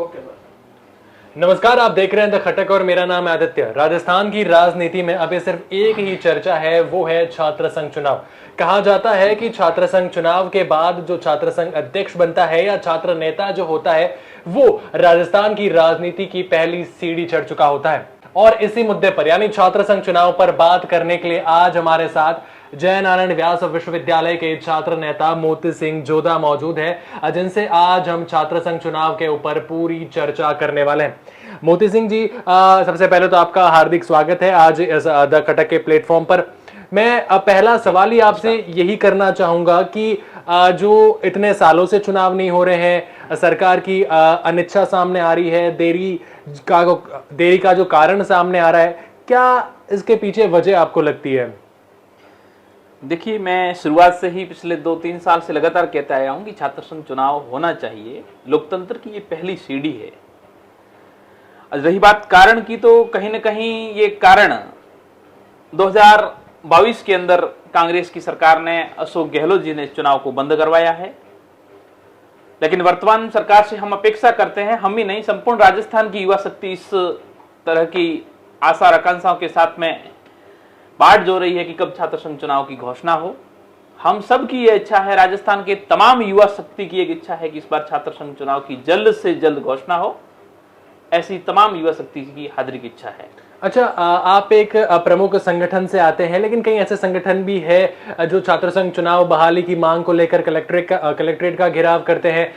Okay नमस्कार, आप देख रहे हैं द खटक और मेरा नाम है आदित्य। राजस्थान की राजनीति में अभी सिर्फ एक ही चर्चा है, वो है छात्र संघ चुनाव। कहा जाता है कि छात्र संघ चुनाव के बाद जो छात्र संघ अध्यक्ष बनता है या छात्र नेता जो होता है वो राजस्थान की राजनीति की पहली सीढ़ी चढ़ चुका होता है। और इसी मुद्दे पर यानी छात्र संघ चुनाव पर बात करने के लिए आज हमारे साथ जय नारायण व्यास विश्वविद्यालय के छात्र नेता मोती सिंह जोधा मौजूद है, जिनसे आज हम छात्र संघ चुनाव के ऊपर पूरी चर्चा करने वाले हैं। मोती सिंह जी, सबसे पहले तो आपका हार्दिक स्वागत है आज इस द कटक के प्लेटफॉर्म पर। मैं पहला सवाल ही आपसे यही करना चाहूंगा कि जो इतने सालों से चुनाव नहीं हो रहे हैं, सरकार की अनिच्छा सामने आ रही है, देरी का जो कारण सामने आ रहा है, क्या इसके पीछे वजह आपको लगती है? देखिए, मैं शुरुआत से ही पिछले 2-3 साल से लगातार कहता आया हूं कि छात्र संघ चुनाव होना चाहिए। लोकतंत्र की ये पहली सीढ़ी है। रही बात कारण की, तो कहीं ना कहीं ये कारण 2022 के अंदर कांग्रेस की सरकार ने, अशोक गहलोत जी ने इस चुनाव को बंद करवाया है। लेकिन वर्तमान सरकार से हम अपेक्षा करते हैं, हम ही नहीं संपूर्ण राजस्थान की युवा शक्ति इस तरह की आशा आकांक्षाओं के साथ में बाट जो रही है कि कब छात्र संघ चुनाव की घोषणा हो। हम सब की यह इच्छा है, राजस्थान के तमाम युवा शक्ति की एक इच्छा है कि इस बार छात्र संघ चुनाव की जल्द से जल्द घोषणा हो। ऐसी तमाम युवा शक्ति की हाजिरी की इच्छा है। अच्छा, आप एक प्रमुख संगठन से आते हैं, लेकिन कई ऐसे संगठन भी है जो छात्र संघ चुनाव बहाली की मांग को लेकर कलेक्ट्रेट का घेराव करते हैं,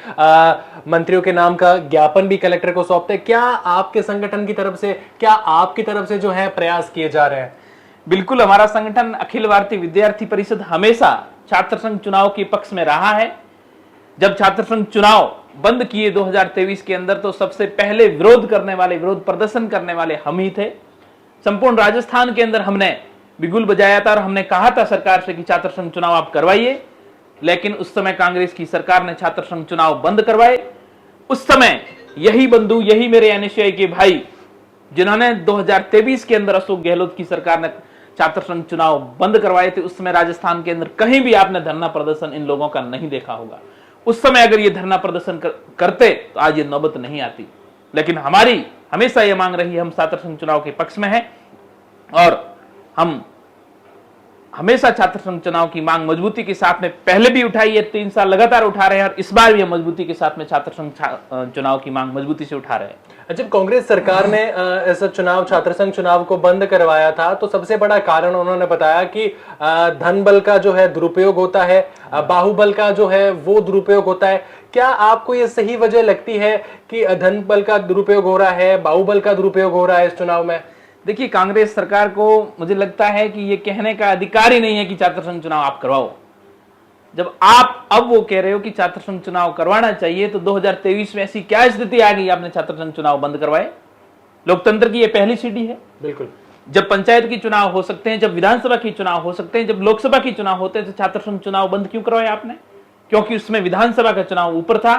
मंत्रियों के नाम का ज्ञापन भी कलेक्टर को सौंपते हैं। क्या आपके संगठन की तरफ से, क्या आपकी तरफ से जो है प्रयास किए जा रहे हैं? बिल्कुल, हमारा संगठन अखिल भारतीय विद्यार्थी परिषद हमेशा छात्र संघ चुनाव के पक्ष में रहा है। जब छात्र संघ चुनाव बंद किए 2023 के अंदर, तो सबसे पहले विरोध करने वाले, विरोध प्रदर्शन करने वाले हम ही थे। संपूर्ण राजस्थान के अंदर हमने बिगुल बजाया था और हमने कहा था सरकार से कि छात्र संघ चुनाव आप करवाइए। लेकिन उस समय कांग्रेस की सरकार ने छात्र संघ चुनाव बंद करवाए। उस समय यही बंधु, यही मेरे एनएसयूआई के भाई, जिन्होंने 2023 के अंदर अशोक गहलोत की सरकार ने छात्र संघ चुनाव बंद करवाए थे, उस समय राजस्थान के अंदर कहीं भी आपने धरना प्रदर्शन इन लोगों का नहीं देखा होगा। उस समय अगर ये धरना प्रदर्शन करते तो आज ये नौबत नहीं आती। लेकिन हमारी हमेशा ये मांग रही है, हम छात्र संघ चुनाव के पक्ष में हैं और हम हमेशा छात्र संघ चुनाव की मांग मजबूती के साथ में पहले भी उठाई है, 3 साल लगातार उठा रहे हैं और इस बार भी हम मजबूती के साथ में छात्र संघ चुनाव की मांग मजबूती से उठा रहे हैं। जब कांग्रेस सरकार ने इस चुनाव, छात्र संघ चुनाव को बंद करवाया था, तो सबसे बड़ा कारण उन्होंने बताया कि धन बल का जो है दुरुपयोग होता है, बाहुबल का जो है वो दुरुपयोग होता है। क्या आपको ये सही वजह लगती है कि धन बल का दुरुपयोग हो रहा है, बाहुबल का दुरुपयोग हो रहा है इस चुनाव में? देखिए, कांग्रेस सरकार को मुझे लगता है कि ये कहने का अधिकार ही नहीं है कि छात्र संघ चुनाव आप करवाओ। जब आप अब वो कह रहे हो कि छात्र संघ चुनाव करवाना चाहिए, तो 2023 में ऐसी क्या स्थिति आ गई आपने छात्र संघ चुनाव बंद करवाए? लोकतंत्र की ये पहली सीढ़ी है। बिल्कुल, जब पंचायत की चुनाव हो सकते हैं, जब विधानसभा की चुनाव हो सकते हैं, जब लोकसभा की चुनाव होते हैं, तो छात्र संघ चुनाव बंद क्यों करवाए आपने? क्योंकि उसमें विधानसभा का चुनाव ऊपर था।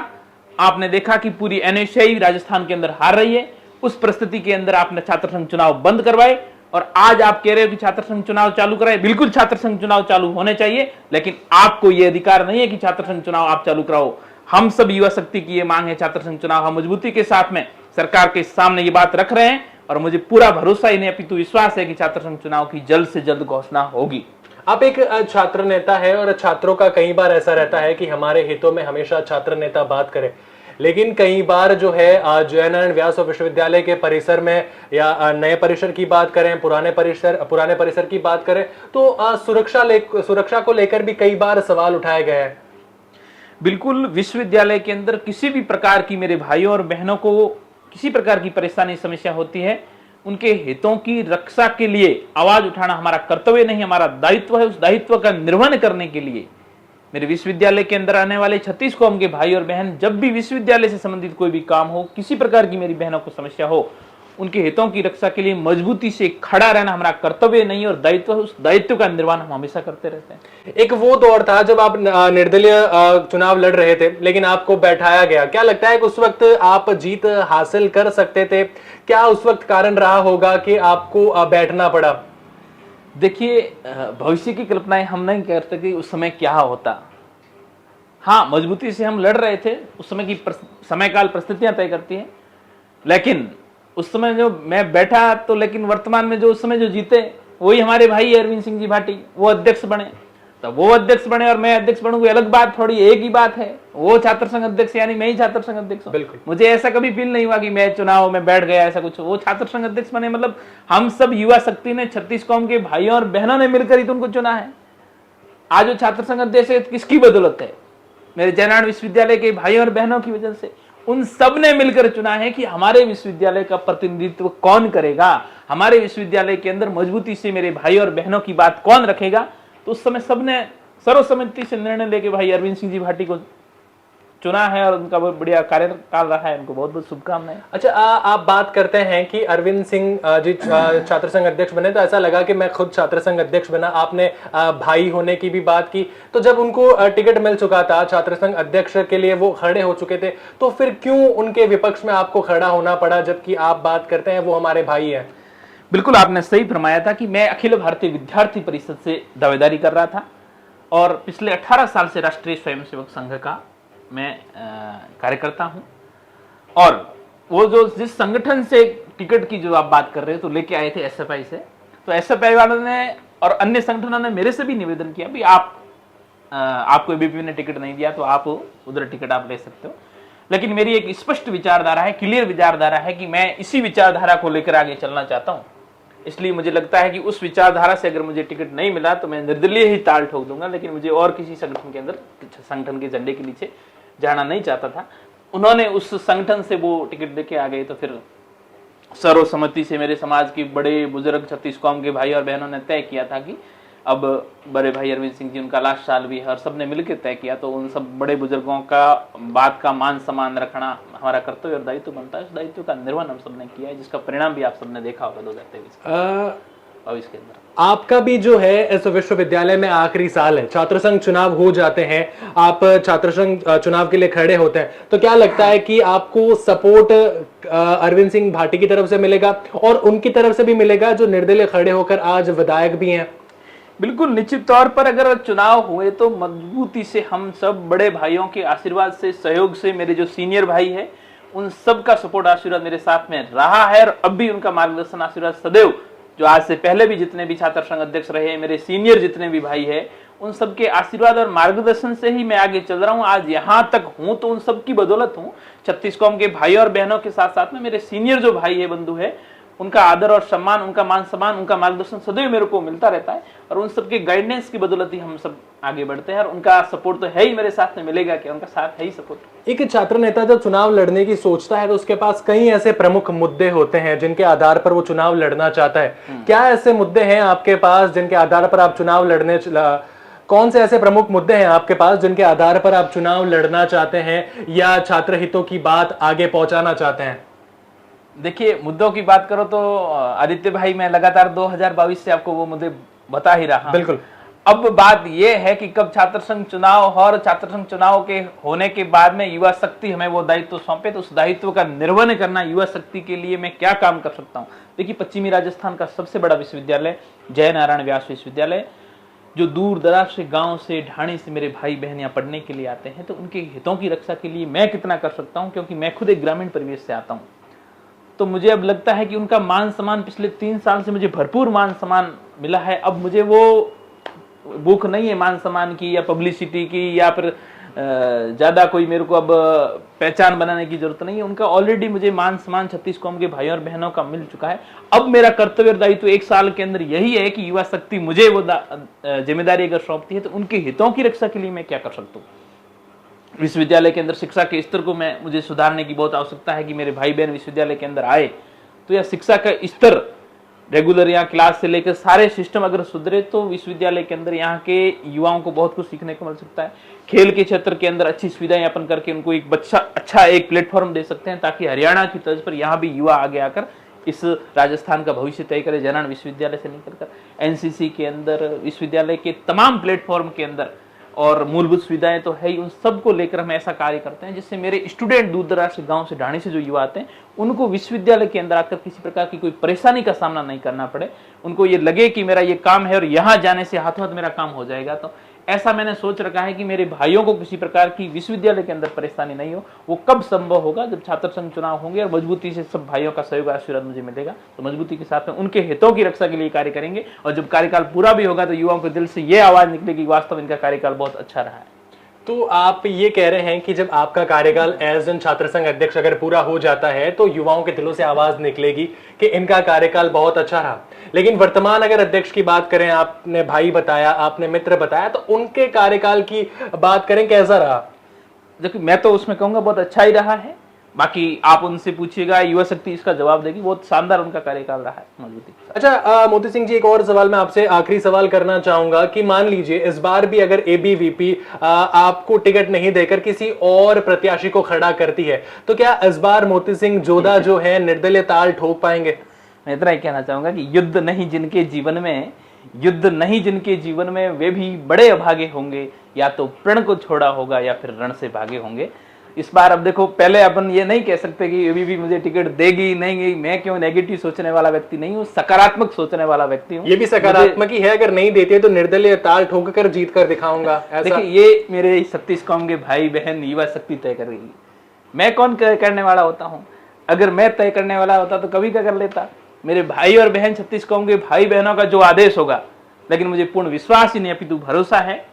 आपने देखा कि पूरी एनएसयूआई राजस्थान के अंदर हार रही है। उस परिस्थिति के अंदर आपने छात्र संघ चुनाव बंद करवाए और आज आप कह रहे हो कि छात्र संघ चुनाव चालू कराए। बिल्कुल, छात्र संघ चुनाव चालू होने चाहिए, लेकिन आपको यह अधिकार नहीं है कि छात्र संघ चुनाव आप चालू कराओ। हम सब युवा शक्ति की ये मांग है, छात्र संघ चुनाव हम मजबूती के साथ में सरकार के सामने ये बात रख रहे हैं और मुझे पूरा भरोसा ही नहीं अपितु विश्वास है कि छात्र संघ चुनाव की जल्द से जल्द घोषणा होगी। आप एक छात्र नेता है और छात्रों का कई बार ऐसा रहता है कि हमारे हितों में हमेशा छात्र नेता बात करे, लेकिन कई बार जो है जय नारायण व्यास विश्वविद्यालय के परिसर में या नए परिसर की बात करें, पुराने परिसर की बात करें, तो सुरक्षा को लेकर भी कई बार सवाल उठाए गए हैं। बिल्कुल, विश्वविद्यालय के अंदर किसी भी प्रकार की, मेरे भाइयों और बहनों को किसी प्रकार की परेशानी समस्या होती है, उनके हितों की रक्षा के लिए आवाज उठाना हमारा कर्तव्य नहीं, हमारा दायित्व है। उस दायित्व का निर्वहन करने के लिए मेरे विश्वविद्यालय के अंदर आने वाले 36 कौम के भाई और बहन, जब भी विश्वविद्यालय से संबंधित कोई भी काम हो, किसी प्रकार की मेरी बहनों को समस्या हो, उनके हितों की रक्षा के लिए मजबूती से खड़ा रहना हमारा कर्तव्य नहीं और दायित्व है। उस दायित्व का निर्वहन हम हमेशा करते रहते हैं। एक वो दौर था जब आप निर्दलीय चुनाव लड़ रहे थे, लेकिन आपको बैठाया गया। क्या लगता है कि उस वक्त आप जीत हासिल कर सकते थे? क्या उस वक्त कारण रहा होगा कि आपको बैठना पड़ा? देखिए, भविष्य की कल्पनाएं हम नहीं कर सकते उस समय क्या होता। हाँ, मजबूती से हम लड़ रहे थे। उस समय की समय काल परिस्थितियां तय करती हैं। लेकिन उस समय जो मैं बैठा तो, लेकिन वर्तमान में जो उस समय जो जीते वही हमारे भाई अरविंद सिंह जी भाटी, वो अध्यक्ष बने। तो वो अध्यक्ष बने और मैं अध्यक्ष बनूं, अलग बात थोड़ी, एक ही बात है। वो छात्र संघ अध्यक्ष यानी मैं ही छात्र संघ अध्यक्ष हूं। बिल्कुल। मुझे ऐसा कभी फील नहीं हुआ कि मैं चुनाव में बैठ गया, ऐसा कुछ। वो छात्र संघ अध्यक्ष बने, मतलब हम सब युवा शक्ति ने 36 कौम के भाइयों और बहनों ने मिलकर ही तो उनको चुना है। आज वो छात्र संघ अध्यक्ष किसकी बदौलत है? मेरे जयनारायण विश्वविद्यालय के भाइयों और बहनों की वजह से। उन सब ने मिलकर चुना है कि हमारे विश्वविद्यालय का प्रतिनिधित्व कौन करेगा, हमारे विश्वविद्यालय के अंदर मजबूती से मेरे भाई और बहनों की बात कौन रखेगा। तो उस समय सबने सर्वसम्मति से निर्णय लेके भाई अरविंद सिंह जी भाटी को चुना है और उनका बहुत बढ़िया कार्यकाल रहा है। उनको बहुत बहुत शुभकामनाएं। अच्छा, आप बात करते हैं कि अरविंद सिंह जी छात्र संघ अध्यक्ष बने, तो ऐसा लगा कि मैं खुद छात्र संघ अध्यक्ष बना। आपने भाई होने की भी बात की, तो जब उनको टिकट मिल चुका था छात्र संघ अध्यक्ष के लिए, वो खड़े हो चुके थे, तो फिर क्यों उनके विपक्ष में आपको खड़ा होना पड़ा, जबकि आप बात करते हैं वो हमारे भाई हैं? बिल्कुल, आपने सही फरमाया था कि मैं अखिल भारतीय विद्यार्थी परिषद से दावेदारी कर रहा था और पिछले 18 साल से राष्ट्रीय स्वयंसेवक संघ का मैं कार्यकर्ता हूं। और वो जो जिस संगठन से टिकट की जो आप बात कर रहे हो, तो लेके आए थे एसएफआई से, तो एसएफआई वालों ने और अन्य संगठनों ने मेरे से भी निवेदन किया भी आपको एबीवीपी ने टिकट नहीं दिया तो आप उधर टिकट आप ले सकते हो। लेकिन मेरी एक स्पष्ट विचारधारा है, क्लियर विचारधारा है कि मैं इसी विचारधारा को लेकर आगे चलना चाहता हूं। इसलिए मुझे लगता है कि उस विचारधारा से अगर मुझे टिकट नहीं मिला तो मैं निर्दलीय ही ताल ठोक दूंगा। लेकिन मुझे और किसी संगठन के अंदर, संगठन के झंडे के नीचे जाना नहीं चाहता था। उन्होंने उस संगठन से वो टिकट देके आ गए, तो फिर सर्वसम्मति से मेरे समाज के बड़े बुजुर्ग 36 कौम के भाई और बहनों ने तय किया था कि अब बड़े भाई अरविंद सिंह जी, उनका लास्ट साल भी है और सबने मिलकर तय किया, तो उन सब बड़े बुजुर्गों का बात का मान सम्मान रखना हमारा कर्तव्य और दायित्व बनता है। उस दायित्व का निर्वहन हम सबने किया है, जिसका परिणाम भी आप सबने देखा होगा 2023 के अंदर। आपका भी जो है इस विश्वविद्यालय में आखिरी साल है, छात्र संघ चुनाव हो जाते हैं, आप छात्र संघ चुनाव के लिए खड़े होते हैं, तो क्या लगता है कि आपको सपोर्ट अरविंद सिंह भाटी की तरफ से मिलेगा और उनकी तरफ से भी मिलेगा जो निर्दलीय खड़े होकर आज विधायक भी हैं? बिल्कुल, निश्चित तौर पर अगर चुनाव हुए तो मजबूती से हम सब बड़े भाइयों के आशीर्वाद से, सहयोग से, मेरे जो सीनियर भाई है उन सब का सपोर्ट आशीर्वाद मेरे साथ में रहा है और अब भी उनका मार्गदर्शन आशीर्वाद सदैव, जो आज से पहले भी जितने भी छात्र संघ अध्यक्ष रहे, मेरे सीनियर जितने भी भाई है, उन सबके आशीर्वाद और मार्गदर्शन से ही मैं आगे चल रहा हूं। आज यहां तक हूं तो उन सब की बदौलत हूं। 36 कौम के भाई और बहनों के साथ साथ में मेरे सीनियर जो भाई है, बंधु है, उनका आदर और सम्मान, उनका मान सम्मान, उनका मार्गदर्शन सदैव मेरे को मिलता रहता है और उन सबके गाइडेंस की बदौलत ही हम सब आगे बढ़ते हैं। और उनका सपोर्ट तो है ही, मेरे साथ में मिलेगा क्या, उनका साथ है ही सपोर्ट। एक छात्र नेता जब चुनाव लड़ने की सोचता है तो उसके पास कई ऐसे प्रमुख मुद्दे होते हैं जिनके आधार पर वो चुनाव लड़ना चाहता है। क्या ऐसे मुद्दे हैं आपके पास जिनके आधार पर आप चुनाव लड़ने, कौन से ऐसे प्रमुख मुद्दे हैं आपके पास जिनके आधार पर आप चुनाव लड़ना चाहते हैं या छात्र हितों की बात आगे पहुंचाना चाहते हैं? देखिए, मुद्दों की बात करो तो आदित्य भाई, मैं लगातार 2022 से आपको वो मुद्दे बता ही रहा। बिल्कुल। अब बात यह है कि कब छात्र संघ चुनाव और छात्र संघ चुनाव के होने के बाद में युवा शक्ति हमें वो दायित्व सौंपे, तो उस दायित्व का निर्वहन करना, युवा शक्ति के लिए मैं क्या काम कर सकता हूँ। देखिए, पश्चिमी राजस्थान का सबसे बड़ा विश्वविद्यालय जयनारायण व्यास विश्वविद्यालय, जो दूर दराज से, गांव से, ढाणी से मेरे भाई बहन यहाँ पढ़ने के लिए आते हैं, तो उनके हितों की रक्षा के लिए मैं कितना कर सकता हूँ, क्योंकि मैं खुद एक ग्रामीण परिवेश से आता हूँ। तो मुझे अब लगता है कि उनका मान सम्मान, पिछले 3 साल से मुझे भरपूर मान सम्मान मिला है। अब मुझे वो भूख नहीं है मान सम्मान की या पब्लिसिटी की या फिर ज्यादा कोई मेरे को अब पहचान बनाने की जरूरत नहीं है। उनका ऑलरेडी मुझे मान सम्मान 36 कौम के भाइयों और बहनों का मिल चुका है। अब मेरा कर्तव्य और दायित्व 1 साल के अंदर यही है कि युवा शक्ति मुझे वो जिम्मेदारी अगर सौंपती है तो उनके हितों की रक्षा के लिए मैं क्या कर सकता हूँ। विश्वविद्यालय के अंदर शिक्षा के स्तर को मुझे सुधारने की बहुत आवश्यकता है कि मेरे भाई बहन विश्वविद्यालय के अंदर आए तो यह शिक्षा का स्तर, रेगुलर यहाँ क्लास से लेकर सारे सिस्टम अगर सुधरे तो विश्वविद्यालय के अंदर यहाँ के युवाओं को बहुत कुछ सीखने को मिल सकता है। खेल के क्षेत्र के अंदर अच्छी सुविधाएं अपन करके उनको एक अच्छा एक प्लेटफॉर्म दे सकते हैं, ताकि हरियाणा की तर्ज पर यहाँ भी युवा आगे आकर इस राजस्थान का भविष्य तय करे। जयनारायण विश्वविद्यालय से निकलकर एनसीसी के अंदर, विश्वविद्यालय के तमाम प्लेटफॉर्म के अंदर और मूलभूत सुविधाएं तो है ही, उन सब को लेकर हम ऐसा कार्य करते हैं जिससे मेरे स्टूडेंट दूर दराज से, गांव से, ढाणी से जो युवा आते हैं उनको विश्वविद्यालय के अंदर आकर किसी प्रकार की कोई परेशानी का सामना नहीं करना पड़े। उनको ये लगे कि मेरा ये काम है और यहाँ जाने से हाथों हाथ मेरा काम हो जाएगा। तो ऐसा मैंने सोच रखा है कि मेरे भाइयों को किसी प्रकार की विश्वविद्यालय के अंदर परेशानी नहीं हो। वो कब संभव होगा? जब छात्र संघ चुनाव होंगे और मजबूती से सब भाइयों का सहयोग आशीर्वाद मुझे मिलेगा, तो मजबूती के साथ में उनके हितों की रक्षा के लिए कार्य करेंगे। और जब कार्यकाल पूरा भी होगा तो युवाओं के दिल से ये आवाज निकलेगी वास्तव इनका कार्यकाल बहुत अच्छा रहा है। तो आप ये कह रहे हैं कि जब आपका कार्यकाल एज एन छात्र संघ अध्यक्ष अगर पूरा हो जाता है तो युवाओं के दिलों से आवाज निकलेगी कि इनका कार्यकाल बहुत अच्छा रहा। लेकिन वर्तमान अगर अध्यक्ष की बात करें, आपने भाई बताया, आपने मित्र बताया, तो उनके कार्यकाल की बात करें कैसा रहा? देखिए, मैं तो उसमें कहूंगा बहुत अच्छा ही रहा है। बाकी आप उनसे पूछिएगा, युवा शक्ति इसका जवाब देगी। बहुत शानदार उनका कार्यकाल रहा है मजबूती। अच्छा मोती सिंह जी, एक और सवाल मैं आपसे आखिरी सवाल करना चाहूंगा कि मान लीजिए इस बार भी अगर एबीवीपी आपको टिकट नहीं देकर किसी और प्रत्याशी को खड़ा करती है, तो क्या इस बार मोती सिंह जोधा जो है निर्दलीय ताल ठोक पाएंगे? मैं इतना ही कहना चाहूंगा कि युद्ध नहीं जिनके जीवन में वे भी बड़े अभागे होंगे, या तो प्रण को छोड़ा होगा या फिर रण से भागे होंगे। इस बार अब देखो, पहले अपन ये नहीं कह सकते कि अभी भी मुझे टिकट देगी नहीं। मैं क्यों नेगेटिव सोचने वाला व्यक्ति नहीं हूँ, सकारात्मक सोचने वाला व्यक्ति हूँ। ये भी सकारात्मक ही है, अगर नहीं देती है तो निर्दलीय ताल ठोक कर जीत कर दिखाऊंगा। देखिए, ये मेरे 36 कौम के भाई बहन युवा शक्ति तय करेगी। मैं कौन करने वाला होता हूँ? अगर मैं तय करने वाला होता तो कभी क्या कर लेता। मेरे भाई और बहन 36 कौम के भाई बहनों का जो आदेश होगा, लेकिन मुझे पूर्ण विश्वास ही नहीं अपितु भरोसा है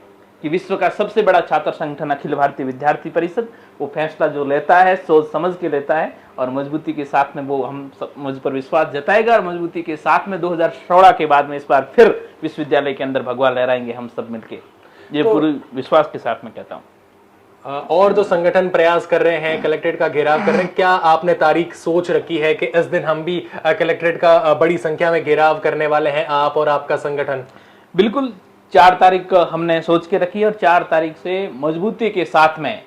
कि विश्व का सबसे बड़ा छात्र संगठन अखिल भारतीय विद्यार्थी परिषद वो फैसला जो लेता है सोच समझ के लेता है, और मजबूती के साथ में वो हम सब मुझ पर विश्वास जताएगा। और मजबूती के साथ में 2016 के बाद में इस बार फिर विश्वविद्यालय के अंदर भगवा लहराएंगे हम सब मिलके। ये पूरे विश्वास के साथ में कहता हूँ। और जो संगठन प्रयास कर रहे हैं, कलेक्ट्रेट का घेराव कर रहे हैं, क्या आपने तारीख सोच रखी है कि इस दिन हम भी कलेक्ट्रेट का बड़ी संख्या में घेराव करने वाले हैं, आप और आपका संगठन? बिल्कुल, 4 तारीख हमने सोच के रखी है और 4 तारीख से मजबूती के साथ में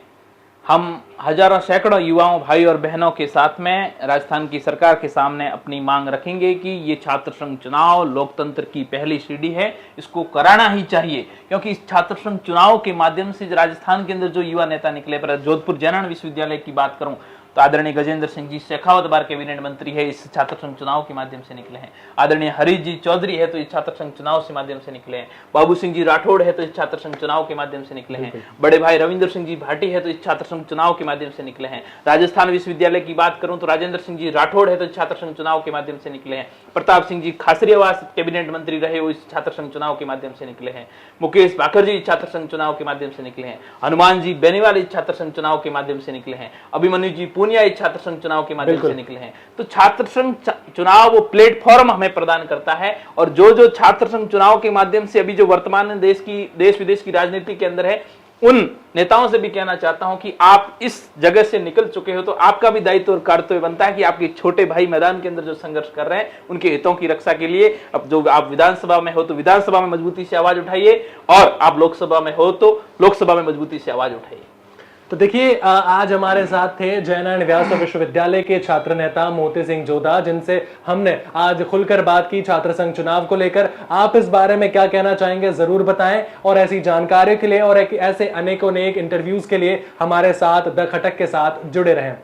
हम हजारों सैकड़ों युवाओं भाई और बहनों के साथ में राजस्थान की सरकार के सामने अपनी मांग रखेंगे कि ये छात्र संघ चुनाव लोकतंत्र की पहली सीढ़ी है, इसको कराना ही चाहिए। क्योंकि इस छात्र संघ चुनाव के माध्यम से राजस्थान के अंदर जो युवा नेता निकले, पर जोधपुर जयनारायण विश्वविद्यालय की बात करूं तो आदरणीय गजेंद्र सिंह जी शेखावत बार कैबिनेट मंत्री है, इस छात्र संघ चुनाव के माध्यम से निकले हैं। आदरणीय हरीश जी चौधरी है तो इस छात्र संघ चुनाव से माध्यम से निकले हैं। बाबू सिंह जी राठौड़ है तो इस छात्र संघ चुनाव के माध्यम से निकले हैं। बड़े भाई रविंद्र सिंह जी भाटी है तो इस छात्र संघ चुनाव के माध्यम से निकले हैं। राजस्थान विश्वविद्यालय की बात करूं तो राजेंद्र सिंह जी राठौड़ है तो इस छात्र संघ चुनाव के माध्यम से निकले हैं। प्रताप सिंह जी खासरियावास कैबिनेट मंत्री रहे, वो इस छात्र संघ चुनाव के माध्यम से निकले हैं। मुकेश भाकर जी छात्र संघ चुनाव के माध्यम से निकले हैं। हनुमान जी बेनीवाल इस छात्र संघ चुनाव के माध्यम से निकले हैं। अभिमन्यु जी पूनिया इस छात्र संघ चुनाव के माध्यम से निकले हैं। तो छात्र संघ चुनाव वो प्लेटफॉर्म हमें प्रदान करता है, और जो छात्र संघ चुनाव के माध्यम से अभी जो वर्तमान देश विदेश की राजनीति के अंदर है, उन नेताओं से भी कहना चाहता हूं कि आप इस जगह से निकल चुके हो तो आपका भी दायित्व और कर्तव्य बनता है कि आपके छोटे भाई मैदान के अंदर जो संघर्ष कर रहे हैं उनके हितों की रक्षा के लिए, अब जो आप विधानसभा में हो तो विधानसभा में मजबूती से आवाज उठाइए, और आप लोकसभा में हो तो लोकसभा में मजबूती से आवाज उठाइए। तो देखिए, आज हमारे साथ थे जयनारायण व्यास विश्वविद्यालय के छात्र नेता मोती सिंह जोधा, जिनसे हमने आज खुलकर बात की छात्र संघ चुनाव को लेकर। आप इस बारे में क्या कहना चाहेंगे जरूर बताएं, और ऐसी जानकारी के लिए और ऐसे अनेकों इंटरव्यूज के लिए हमारे साथ द खटक के साथ जुड़े रहें।